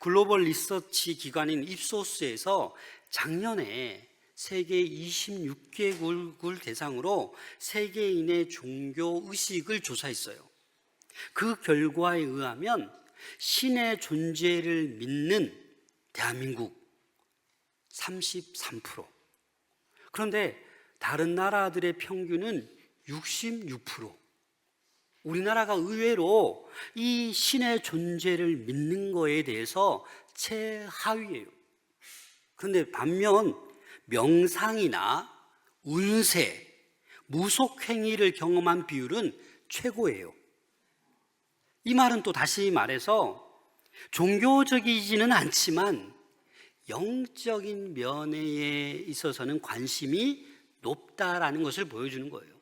글로벌 리서치 기관인 입소스에서 작년에 세계 26개국을 대상으로 세계인의 종교 의식을 조사했어요. 그 결과에 의하면 신의 존재를 믿는 대한민국 33%, 그런데 다른 나라들의 평균은 66%. 우리나라가 의외로 이 신의 존재를 믿는 거에 대해서 최하위예요. 그런데 반면 명상이나 운세, 무속행위를 경험한 비율은 최고예요. 이 말은 또 다시 말해서 종교적이지는 않지만 영적인 면에 있어서는 관심이 높다라는 것을 보여주는 거예요.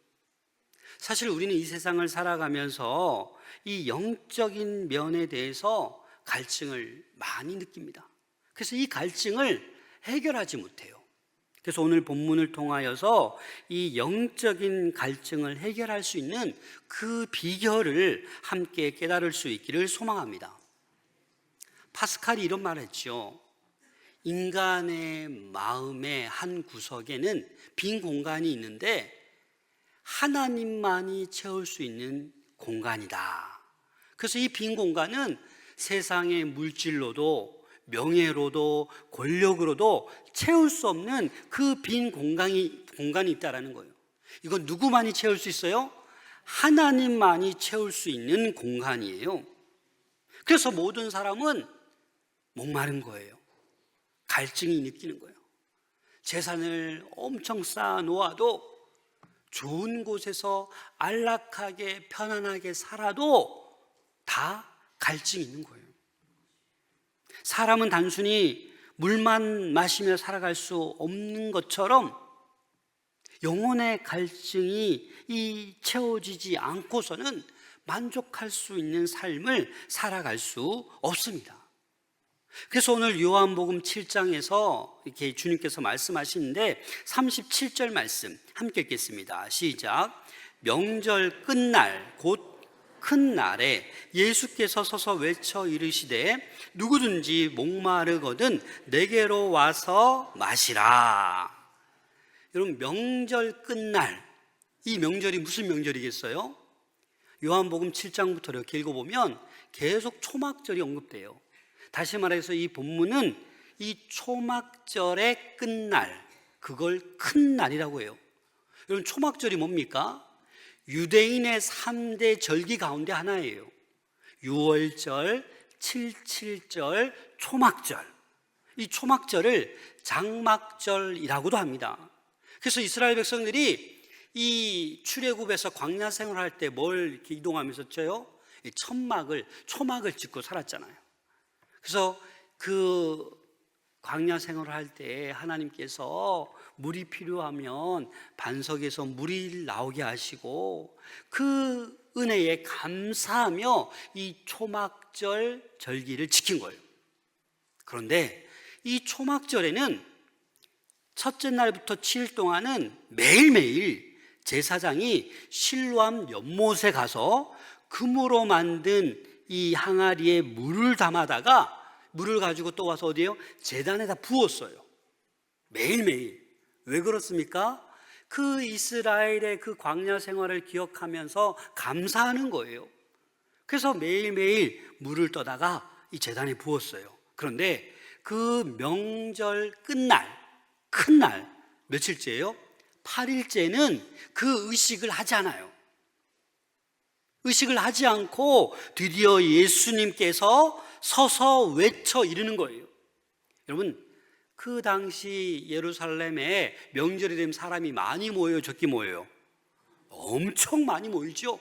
사실 우리는 이 세상을 살아가면서 이 영적인 면에 대해서 갈증을 많이 느낍니다. 그래서 이 갈증을 해결하지 못해요. 그래서 오늘 본문을 통하여서 이 영적인 갈증을 해결할 수 있는 그 비결을 함께 깨달을 수 있기를 소망합니다. 파스칼이 이런 말을 했죠. 인간의 마음의 한 구석에는 빈 공간이 있는데 하나님만이 채울 수 있는 공간이다. 그래서 이 빈 공간은 세상의 물질로도 명예로도 권력으로도 채울 수 없는 그 빈 공간이 있다는 거예요. 이건 누구만이 채울 수 있어요? 하나님만이 채울 수 있는 공간이에요. 그래서 모든 사람은 목마른 거예요. 갈증이 느끼는 거예요. 재산을 엄청 쌓아 놓아도 좋은 곳에서 안락하게 편안하게 살아도 다 갈증이 있는 거예요. 사람은 단순히 물만 마시며 살아갈 수 없는 것처럼 영혼의 갈증이 채워지지 않고서는 만족할 수 있는 삶을 살아갈 수 없습니다. 그래서 오늘 요한복음 7장에서 이렇게 주님께서 말씀하시는데 37절 말씀 함께 읽겠습니다. 시작. 명절 끝날 곧 큰 날에 예수께서 서서 외쳐 이르시되 누구든지 목마르거든 내게로 와서 마시라. 여러분, 명절 끝날, 이 명절이 무슨 명절이겠어요? 요한복음 7장부터 이렇게 읽어보면 계속 초막절이 언급돼요. 다시 말해서 이 본문은 이 초막절의 끝날, 그걸 큰 날이라고 해요. 여러분, 초막절이 뭡니까? 유대인의 3대 절기 가운데 하나예요. 유월절, 칠칠절, 초막절. 이 초막절을 장막절이라고도 합니다. 그래서 이스라엘 백성들이 이 출애굽에서 광야 생활할 때 뭘 이렇게 이동하면서 쳐요? 초막을 짓고 살았잖아요. 그래서 그 광야 생활을 할 때 하나님께서 물이 필요하면 반석에서 물이 나오게 하시고 그 은혜에 감사하며 이 초막절 절기를 지킨 거예요. 그런데 이 초막절에는 첫째 날부터 7일 동안은 매일매일 제사장이 실로암 연못에 가서 금으로 만든 이 항아리에 물을 담아다가 물을 가지고 또 와서 어디에요? 제단에다 부었어요. 매일매일. 왜 그렇습니까? 그 이스라엘의 그 광야 생활을 기억하면서 감사하는 거예요. 그래서 매일매일 물을 떠다가 이 제단에 부었어요. 그런데 그 명절 끝날, 큰 날, 며칠째예요? 8일째는 그 의식을 하지 않아요. 의식을 하지 않고 드디어 예수님께서 서서 외쳐 이르는 거예요. 여러분, 그 당시 예루살렘에 명절이 되면 사람이 많이 모여요, 적게 모여요? 엄청 많이 모이죠.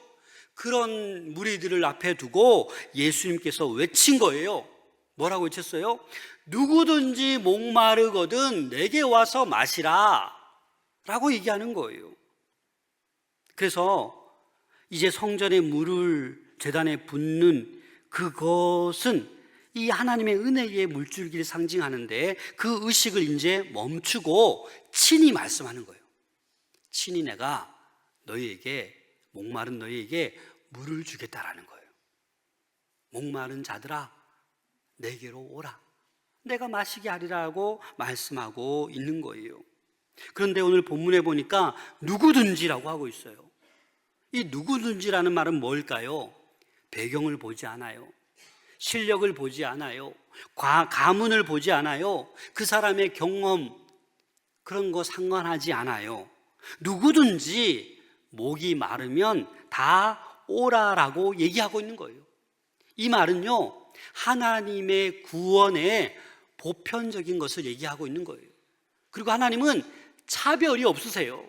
그런 무리들을 앞에 두고 예수님께서 외친 거예요. 뭐라고 외쳤어요? 누구든지 목마르거든 내게 와서 마시라 라고 얘기하는 거예요. 그래서 이제 성전에 물을 제단에 붓는 그것은 이 하나님의 은혜의 물줄기를 상징하는데 그 의식을 이제 멈추고 친히 말씀하는 거예요. 친히 내가 너희에게, 목마른 너희에게 물을 주겠다라는 거예요. 목마른 자들아, 내게로 오라. 내가 마시게 하리라고 말씀하고 있는 거예요. 그런데 오늘 본문에 보니까 누구든지라고 하고 있어요. 이 누구든지라는 말은 뭘까요? 배경을 보지 않아요. 실력을 보지 않아요. 가문을 보지 않아요. 그 사람의 경험, 그런 거 상관하지 않아요. 누구든지 목이 마르면 다 오라라고 얘기하고 있는 거예요. 이 말은요, 하나님의 구원의 보편적인 것을 얘기하고 있는 거예요. 그리고 하나님은 차별이 없으세요.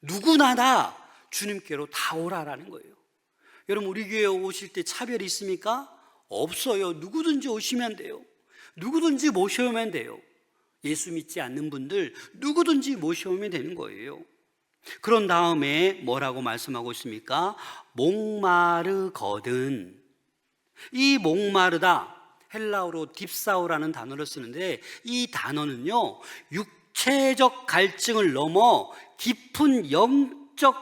누구나 다 주님께로 다 오라라는 거예요. 여러분, 우리 교회에 오실 때 차별이 있습니까? 없어요. 누구든지 오시면 돼요. 누구든지 모셔오면 돼요. 예수 믿지 않는 분들 누구든지 모셔오면 되는 거예요. 그런 다음에 뭐라고 말씀하고 있습니까? 목마르거든. 이 목마르다, 헬라어로 딥사우라는 단어를 쓰는데, 이 단어는요, 육체적 갈증을 넘어 깊은 영적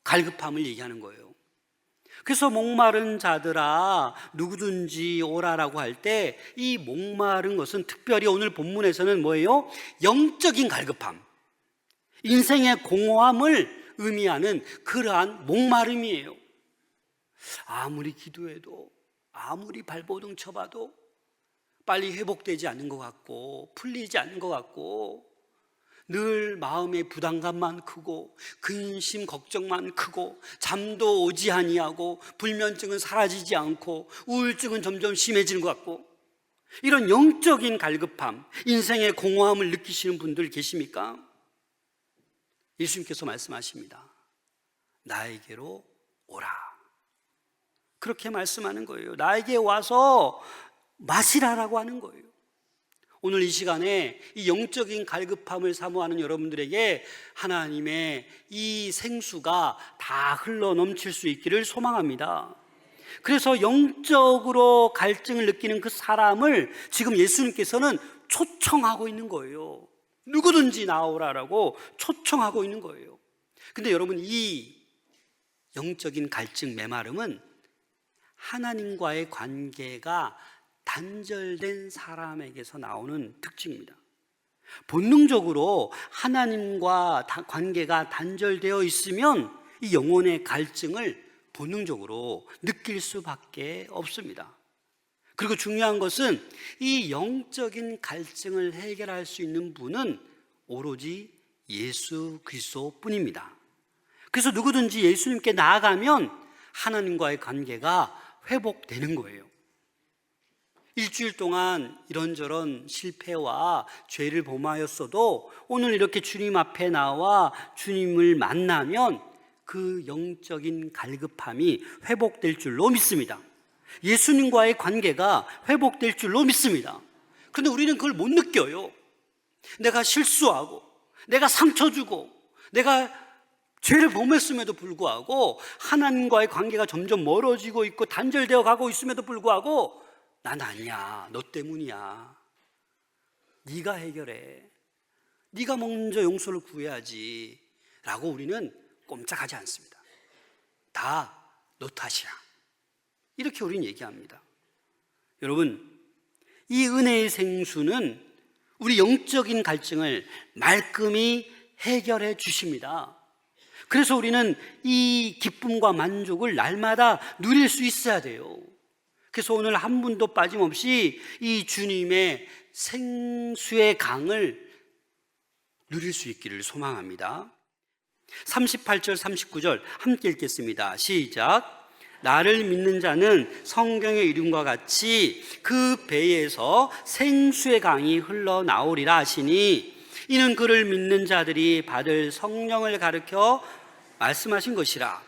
갈급함을 얘기하는 거예요. 그래서 목마른 자들아 누구든지 오라라고 할 때, 이 목마른 것은 특별히 오늘 본문에서는 뭐예요? 영적인 갈급함, 인생의 공허함을 의미하는 그러한 목마름이에요. 아무리 기도해도, 아무리 발버둥 쳐봐도 빨리 회복되지 않는 것 같고, 풀리지 않는 것 같고, 늘 마음의 부담감만 크고, 근심 걱정만 크고, 잠도 오지 아니하고, 불면증은 사라지지 않고, 우울증은 점점 심해지는 것 같고, 이런 영적인 갈급함, 인생의 공허함을 느끼시는 분들 계십니까? 예수님께서 말씀하십니다. 나에게로 오라. 그렇게 말씀하는 거예요. 나에게 와서 마시라라고 하는 거예요. 오늘 이 시간에 이 영적인 갈급함을 사모하는 여러분들에게 하나님의 이 생수가 다 흘러 넘칠 수 있기를 소망합니다. 그래서 영적으로 갈증을 느끼는 그 사람을 지금 예수님께서는 초청하고 있는 거예요. 누구든지 나오라라고 초청하고 있는 거예요. 근데 여러분, 이 영적인 갈증, 메마름은 하나님과의 관계가 단절된 사람에게서 나오는 특징입니다. 본능적으로 하나님과 관계가 단절되어 있으면 이 영혼의 갈증을 본능적으로 느낄 수밖에 없습니다. 그리고 중요한 것은 이 영적인 갈증을 해결할 수 있는 분은 오로지 예수 그리스도뿐입니다. 그래서 누구든지 예수님께 나아가면 하나님과의 관계가 회복되는 거예요. 일주일 동안 이런저런 실패와 죄를 범하였어도 오늘 이렇게 주님 앞에 나와 주님을 만나면 그 영적인 갈급함이 회복될 줄로 믿습니다. 예수님과의 관계가 회복될 줄로 믿습니다. 그런데 우리는 그걸 못 느껴요. 내가 실수하고, 내가 상처 주고, 내가 죄를 범했음에도 불구하고 하나님과의 관계가 점점 멀어지고 있고 단절되어 가고 있음에도 불구하고 난 아니야, 너 때문이야, 네가 해결해, 네가 먼저 용서를 구해야지 라고 우리는 꼼짝하지 않습니다. 다 너 탓이야, 이렇게 우리는 얘기합니다. 여러분, 이 은혜의 생수는 우리 영적인 갈증을 말끔히 해결해 주십니다. 그래서 우리는 이 기쁨과 만족을 날마다 누릴 수 있어야 돼요. 그래서 오늘 한 분도 빠짐없이 이 주님의 생수의 강을 누릴 수 있기를 소망합니다. 38절 39절 함께 읽겠습니다. 시작. 나를 믿는 자는 성경의 이름과 같이 그 배에서 생수의 강이 흘러나오리라 하시니, 이는 그를 믿는 자들이 받을 성령을 가르쳐 말씀하신 것이라.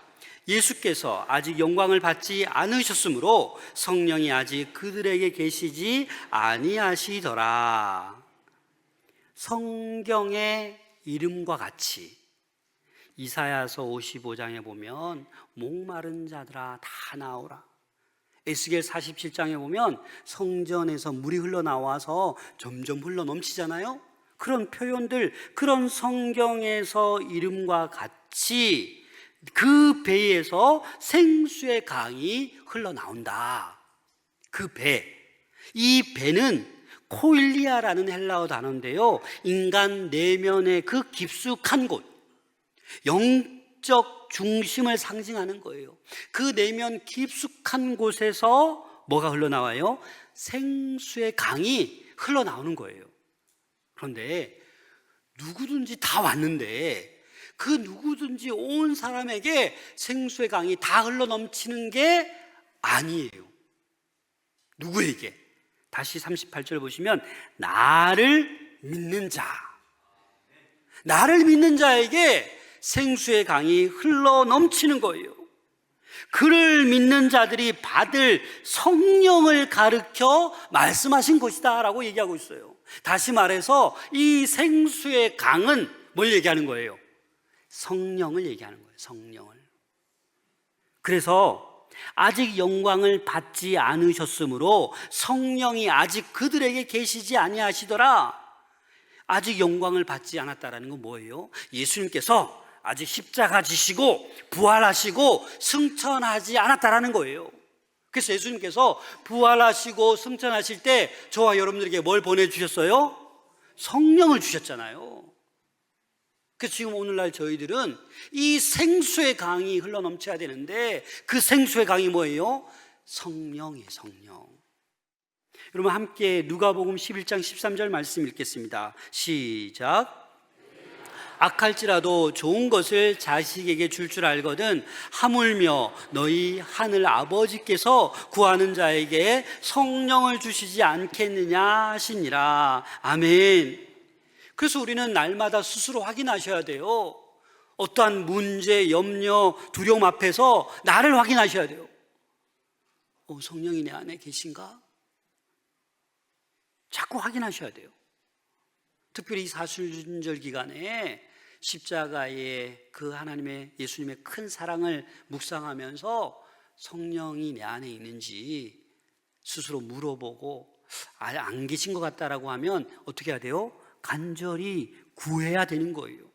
예수께서 아직 영광을 받지 않으셨으므로 성령이 아직 그들에게 계시지 아니하시더라. 성경의 이름과 같이, 이사야서 55장에 보면 목마른 자들아 다 나오라. 에스겔 47장에 보면 성전에서 물이 흘러나와서 점점 흘러넘치잖아요. 그런 표현들, 그런 성경에서 이름과 같이 그 배에서 생수의 강이 흘러나온다. 그 배, 이 배는 코일리아라는 헬라어 단어인데요, 인간 내면의 그 깊숙한 곳, 영적 중심을 상징하는 거예요. 그 내면 깊숙한 곳에서 뭐가 흘러나와요? 생수의 강이 흘러나오는 거예요. 그런데 누구든지 다 왔는데 그 누구든지 온 사람에게 생수의 강이 다 흘러넘치는 게 아니에요. 누구에게? 다시 38절 보시면 나를 믿는 자, 나를 믿는 자에게 생수의 강이 흘러넘치는 거예요. 그를 믿는 자들이 받을 성령을 가르쳐 말씀하신 것이다 라고 얘기하고 있어요. 다시 말해서 이 생수의 강은 뭘 얘기하는 거예요? 성령을 얘기하는 거예요. 성령을. 그래서 아직 영광을 받지 않으셨으므로 성령이 아직 그들에게 계시지 아니하시더라. 아직 영광을 받지 않았다라는 건 뭐예요? 예수님께서 아직 십자가 지시고 부활하시고 승천하지 않았다라는 거예요. 그래서 예수님께서 부활하시고 승천하실 때 저와 여러분들에게 뭘 보내주셨어요? 성령을 주셨잖아요. 그래서 지금 오늘날 저희들은 이 생수의 강이 흘러넘쳐야 되는데 그 생수의 강이 뭐예요? 성령이에요. 성령. 여러분 함께 누가복음 11장 13절 말씀 읽겠습니다. 시작. 악할지라도 좋은 것을 자식에게 줄 알거든 하물며 너희 하늘 아버지께서 구하는 자에게 성령을 주시지 않겠느냐 하시니라. 아멘. 그래서 우리는 날마다 스스로 확인하셔야 돼요. 어떠한 문제, 염려, 두려움 앞에서 나를 확인하셔야 돼요. 성령이 내 안에 계신가? 자꾸 확인하셔야 돼요. 특별히 이 사순절 기간에 십자가의 그 하나님의 예수님의 큰 사랑을 묵상하면서 성령이 내 안에 있는지 스스로 물어보고 안 계신 것 같다라고 하면 어떻게 해야 돼요? 간절히 구해야 되는 거예요.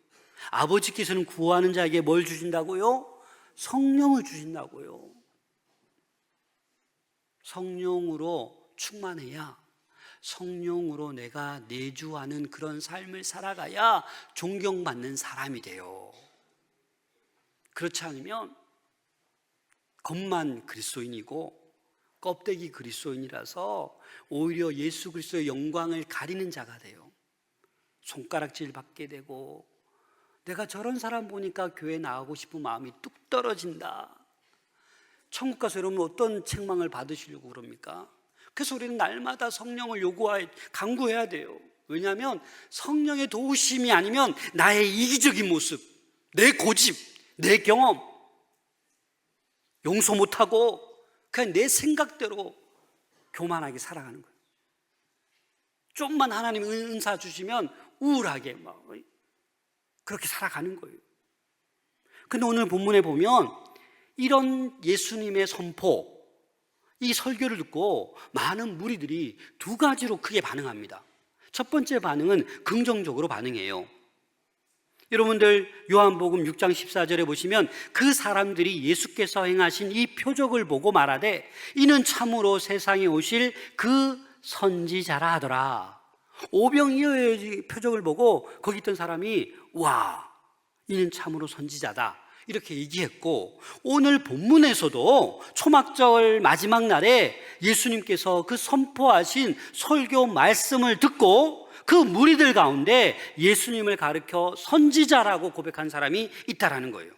아버지께서는 구하는 자에게 뭘 주신다고요? 성령을 주신다고요. 성령으로 충만해야, 성령으로 내가 내주하는 그런 삶을 살아가야 존경받는 사람이 돼요. 그렇지 않으면 겉만 그리스도인이고 껍데기 그리스도인이라서 오히려 예수 그리스도의 영광을 가리는 자가 돼요. 손가락질 받게 되고, 내가 저런 사람 보니까 교회 나가고 싶은 마음이 뚝 떨어진다. 천국 가서 여러분 어떤 책망을 받으시려고 그럽니까? 그래서 우리는 날마다 성령을 간구해야 돼요. 왜냐하면 성령의 도우심이 아니면 나의 이기적인 모습, 내 고집, 내 경험, 용서 못하고 그냥 내 생각대로 교만하게 살아가는 거예요. 좀만 하나님 은사 주시면 우울하게 막 그렇게 살아가는 거예요. 근데 오늘 본문에 보면 이런 예수님의 선포, 이 설교를 듣고 많은 무리들이 두 가지로 크게 반응합니다. 첫 번째 반응은 긍정적으로 반응해요. 여러분들 요한복음 6장 14절에 보시면 그 사람들이 예수께서 행하신 이 표적을 보고 말하되 이는 참으로 세상에 오실 그 선지자라 하더라. 오병이어의 표적을 보고 거기 있던 사람이 와, 이는 참으로 선지자다 이렇게 얘기했고, 오늘 본문에서도 초막절 마지막 날에 예수님께서 그 선포하신 설교 말씀을 듣고 그 무리들 가운데 예수님을 가르쳐 선지자라고 고백한 사람이 있다라는 거예요.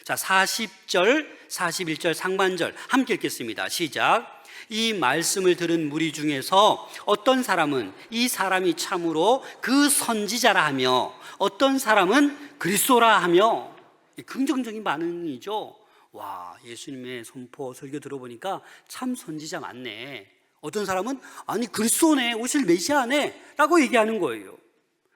자, 40절, 41절 상반절 함께 읽겠습니다. 시작. 이 말씀을 들은 무리 중에서 어떤 사람은 이 사람이 참으로 그 선지자라 하며 어떤 사람은 그리스도라 하며, 긍정적인 반응이죠. 와, 예수님의 선포 설교 들어보니까 참 선지자 맞네. 어떤 사람은 아니 그리스도네, 오실 메시아네 라고 얘기하는 거예요.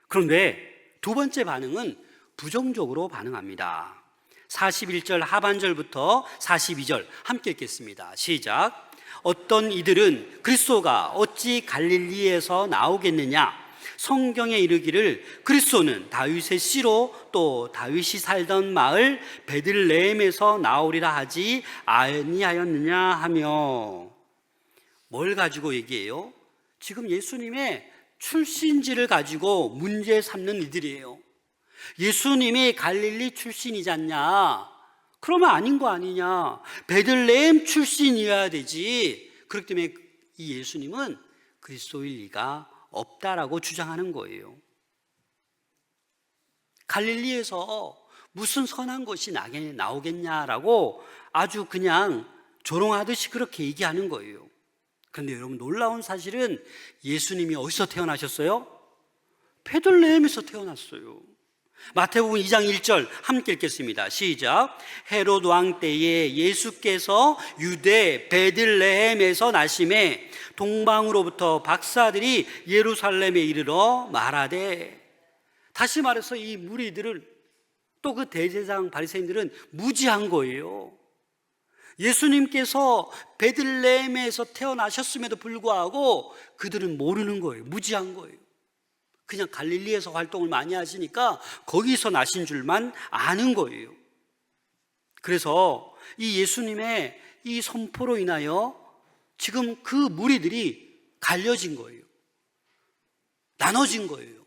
그런데 두 번째 반응은 부정적으로 반응합니다. 41절 하반절부터 42절 함께 읽겠습니다. 시작. 어떤 이들은 그리스도가 어찌 갈릴리에서 나오겠느냐, 성경에 이르기를 그리스도는 다윗의 씨로 또 다윗이 살던 마을 베들레헴에서 나오리라 하지 아니하였느냐 하며, 뭘 가지고 얘기해요? 지금 예수님의 출신지를 가지고 문제 삼는 이들이에요. 예수님이 갈릴리 출신이지 않냐? 그러면 아닌 거 아니냐? 베들레헴 출신이어야 되지. 그렇기 때문에 이 예수님은 그리스도일 리가 없다라고 주장하는 거예요. 갈릴리에서 무슨 선한 것이 나오겠냐라고 아주 그냥 조롱하듯이 그렇게 얘기하는 거예요. 그런데 여러분, 놀라운 사실은 예수님이 어디서 태어나셨어요? 베들레헴에서 태어났어요. 마태복음 2장 1절 함께 읽겠습니다. 시작. 헤롯 왕 때에 예수께서 유대 베들레헴에서 나심에 동방으로부터 박사들이 예루살렘에 이르러 말하되. 다시 말해서 이 무리들을, 또 그 대제사장 바리새인들은 무지한 거예요. 예수님께서 베들레헴에서 태어나셨음에도 불구하고 그들은 모르는 거예요. 무지한 거예요. 그냥 갈릴리에서 활동을 많이 하시니까 거기서 나신 줄만 아는 거예요. 그래서 이 예수님의 이 선포로 인하여 지금 그 무리들이 갈려진 거예요. 나눠진 거예요.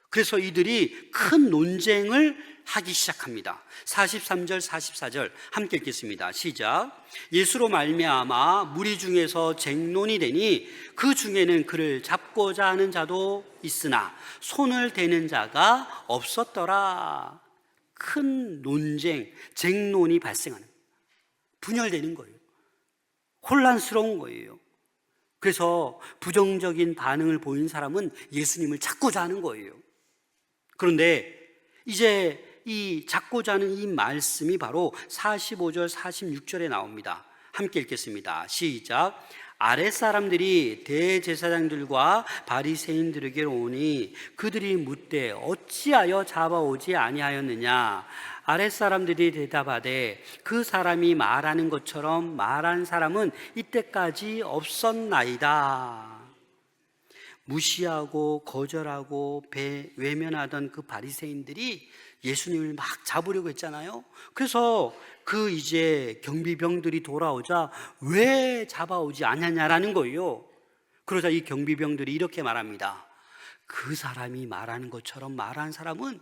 그래서 이들이 큰 논쟁을 하기 시작합니다. 43절 44절 함께 읽겠습니다. 시작. 예수로 말미암아 무리 중에서 쟁론이 되니 그 중에는 그를 잡고자 하는 자도 있으나 손을 대는 자가 없었더라. 큰 논쟁, 쟁론이 발생하는, 분열되는 거예요. 혼란스러운 거예요. 그래서 부정적인 반응을 보인 사람은 예수님을 잡고자 하는 거예요. 그런데 이제 이 잡고자 하는 이 말씀이 바로 45절 46절에 나옵니다. 함께 읽겠습니다. 시작. 아랫사람들이 대제사장들과 바리새인들에게로 오니 그들이 묻되 어찌하여 잡아오지 아니하였느냐. 아랫사람들이 대답하되 그 사람이 말하는 것처럼 말한 사람은 이때까지 없었나이다. 무시하고 거절하고 외면하던 그 바리새인들이 예수님을 막 잡으려고 했잖아요. 그래서 그 이제 경비병들이 돌아오자 왜 잡아오지 않았냐라는 거예요. 그러자 이 경비병들이 이렇게 말합니다. 그 사람이 말하는 것처럼 말한 사람은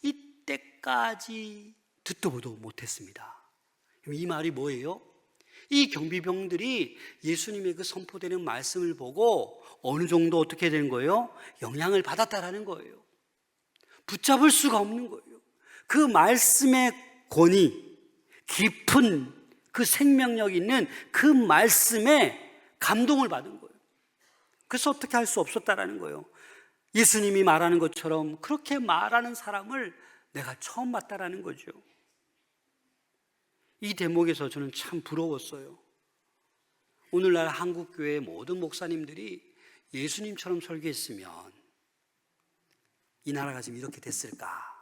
이때까지 듣도 보도 못했습니다. 이 말이 뭐예요? 이 경비병들이 예수님의 그 선포되는 말씀을 보고 어느 정도 어떻게 된 거예요? 영향을 받았다라는 거예요. 붙잡을 수가 없는 거예요. 그 말씀의 권위, 깊은 그 생명력 있는 그 말씀에 감동을 받은 거예요. 그래서 어떻게 할 수 없었다라는 거예요. 예수님이 말하는 것처럼 그렇게 말하는 사람을 내가 처음 봤다라는 거죠. 이 대목에서 저는 참 부러웠어요. 오늘날 한국교회의 모든 목사님들이 예수님처럼 설교했으면 이 나라가 지금 이렇게 됐을까?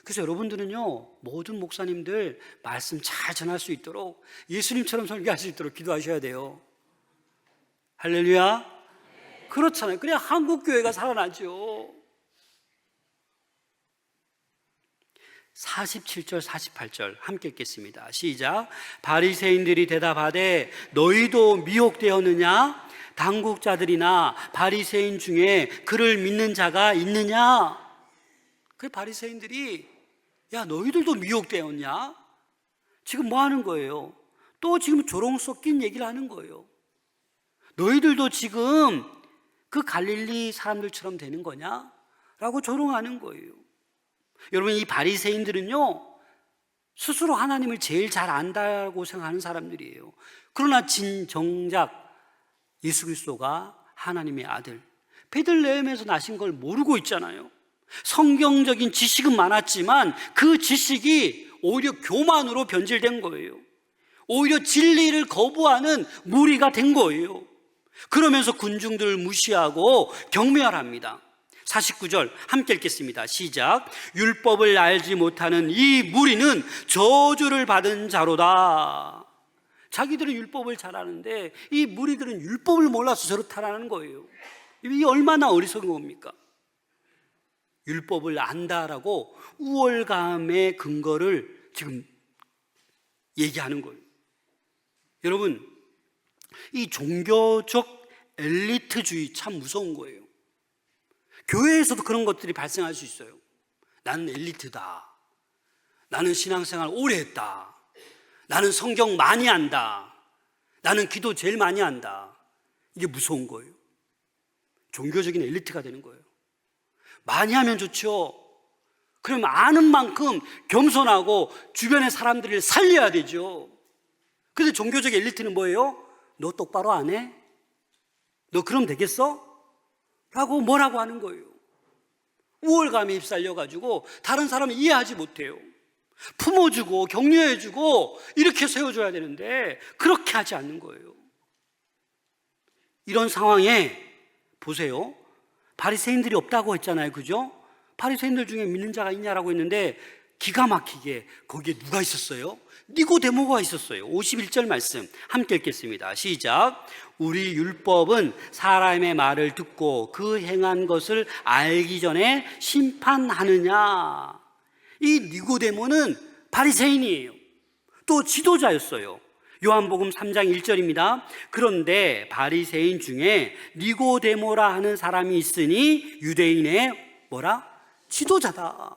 그래서 여러분들은요, 모든 목사님들 말씀 잘 전할 수 있도록 예수님처럼 설교할 수 있도록 기도하셔야 돼요. 할렐루야. 그렇잖아요. 그래야 한국교회가 살아나죠. 47절 48절 함께 읽겠습니다. 시작. 바리새인들이 대답하되 너희도 미혹되었느냐? 당국자들이나 바리새인 중에 그를 믿는 자가 있느냐? 그 바리새인들이 야, 너희들도 미혹되었냐? 지금 뭐 하는 거예요? 또 지금 조롱 섞인 얘기를 하는 거예요. 너희들도 지금 그 갈릴리 사람들처럼 되는 거냐? 라고 조롱하는 거예요. 여러분, 이 바리새인들은요, 스스로 하나님을 제일 잘 안다고 생각하는 사람들이에요. 그러나 정작 예수 그리스도가 하나님의 아들, 베들레헴에서 나신 걸 모르고 있잖아요. 성경적인 지식은 많았지만 그 지식이 오히려 교만으로 변질된 거예요. 오히려 진리를 거부하는 무리가 된 거예요. 그러면서 군중들을 무시하고 경멸합니다. 49절 함께 읽겠습니다. 시작. 율법을 알지 못하는 이 무리는 저주를 받은 자로다. 자기들은 율법을 잘 아는데 이 무리들은 율법을 몰라서 저렇다라는 거예요. 이게 얼마나 어리석은 겁니까? 율법을 안다라고 우월감의 근거를 지금 얘기하는 거예요. 여러분, 이 종교적 엘리트주의 참 무서운 거예요. 교회에서도 그런 것들이 발생할 수 있어요. 나는 엘리트다. 나는 신앙생활 오래 했다. 나는 성경 많이 안다. 나는 기도 제일 많이 한다. 이게 무서운 거예요. 종교적인 엘리트가 되는 거예요. 많이 하면 좋죠. 그러면 아는 만큼 겸손하고 주변의 사람들을 살려야 되죠. 근데 종교적 엘리트는 뭐예요? 너 똑바로 안 해? 너 그럼 되겠어? 라고 뭐라고 하는 거예요. 우월감에 휩쓸려가지고 다른 사람을 이해하지 못해요. 품어주고 격려해주고 이렇게 세워줘야 되는데 그렇게 하지 않는 거예요. 이런 상황에 보세요. 바리새인들이 없다고 했잖아요. 그죠? 바리새인들 중에 믿는 자가 있냐라고 했는데 기가 막히게 거기에 누가 있었어요? 니고데모가 있었어요. 51절 말씀 함께 읽겠습니다. 시작. 우리 율법은 사람의 말을 듣고 그 행한 것을 알기 전에 심판하느냐. 이 니고데모는 바리새인이에요. 또 지도자였어요. 요한복음 3장 1절입니다. 그런데 바리새인 중에 니고데모라 하는 사람이 있으니 유대인의 뭐라? 지도자다.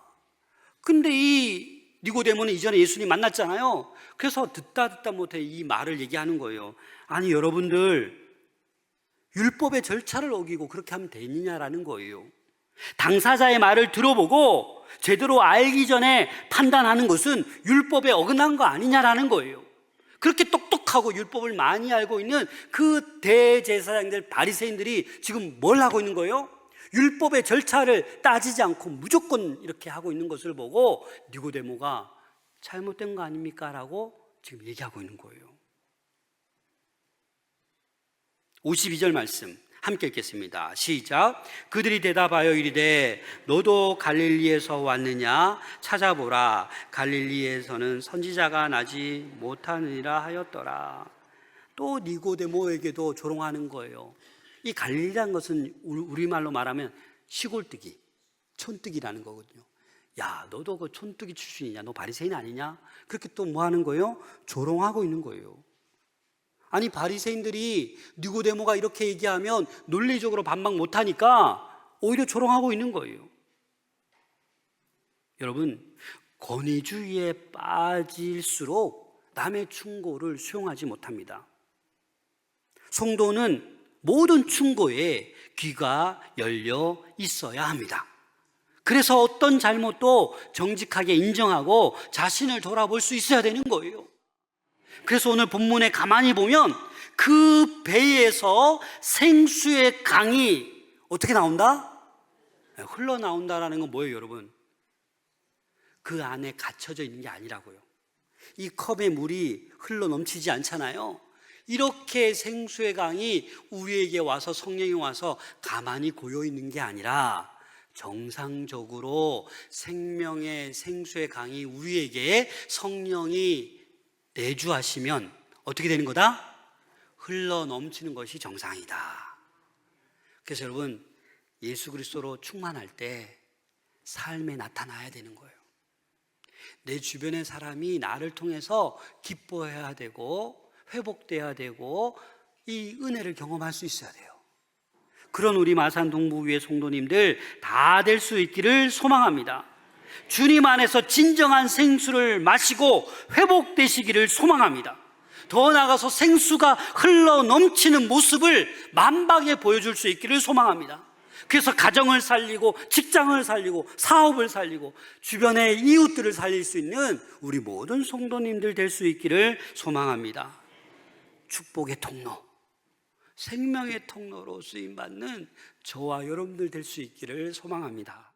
근데 이 니고데모는 이전에 예수님 만났잖아요. 그래서 듣다 못해 이 말을 얘기하는 거예요. 아니 여러분들 율법의 절차를 어기고 그렇게 하면 되느냐라는 거예요. 당사자의 말을 들어보고 제대로 알기 전에 판단하는 것은 율법에 어긋난 거 아니냐라는 거예요. 그렇게 똑똑하고 율법을 많이 알고 있는 그 대제사장들 바리새인들이 지금 뭘 하고 있는 거예요? 율법의 절차를 따지지 않고 무조건 이렇게 하고 있는 것을 보고 니고데모가 잘못된 거 아닙니까? 라고 지금 얘기하고 있는 거예요. 52절 말씀 함께 읽겠습니다. 시작. 그들이 대답하여 이르되 너도 갈릴리에서 왔느냐? 찾아보라. 갈릴리에서는 선지자가 나지 못하느니라 하였더라. 또 니고데모에게도 조롱하는 거예요. 이 갈릴리라는 것은 우리말로 말하면 시골뜨기, 촌뜨기라는 거거든요. 야, 너도 그 촌뜨기 출신이냐? 너 바리새인 아니냐? 그렇게 또 뭐 하는 거예요? 조롱하고 있는 거예요. 아니 바리새인들이 니고데모가 이렇게 얘기하면 논리적으로 반박 못하니까 오히려 조롱하고 있는 거예요. 여러분, 권위주의에 빠질수록 남의 충고를 수용하지 못합니다. 성도는 모든 충고에 귀가 열려 있어야 합니다. 그래서 어떤 잘못도 정직하게 인정하고 자신을 돌아볼 수 있어야 되는 거예요. 그래서 오늘 본문에 가만히 보면 그 배에서 생수의 강이 어떻게 나온다? 흘러나온다라는 건 뭐예요, 여러분? 그 안에 갇혀져 있는 게 아니라고요. 이 컵에 물이 흘러 넘치지 않잖아요. 이렇게 생수의 강이 우리에게 와서 성령이 와서 가만히 고여 있는 게 아니라 정상적으로 생명의 생수의 강이 우리에게 성령이 내주하시면 어떻게 되는 거다? 흘러 넘치는 것이 정상이다. 그래서 여러분, 예수 그리스도로 충만할 때 삶에 나타나야 되는 거예요. 내 주변의 사람이 나를 통해서 기뻐해야 되고 회복돼야 되고 이 은혜를 경험할 수 있어야 돼요. 그런 우리 마산 동부교회 성도님들 다 될 수 있기를 소망합니다. 주님 안에서 진정한 생수를 마시고 회복되시기를 소망합니다. 더 나아가서 생수가 흘러 넘치는 모습을 만방에 보여줄 수 있기를 소망합니다. 그래서 가정을 살리고 직장을 살리고 사업을 살리고 주변의 이웃들을 살릴 수 있는 우리 모든 성도님들 될 수 있기를 소망합니다. 축복의 통로, 생명의 통로로 쓰임받는 저와 여러분들 될 수 있기를 소망합니다.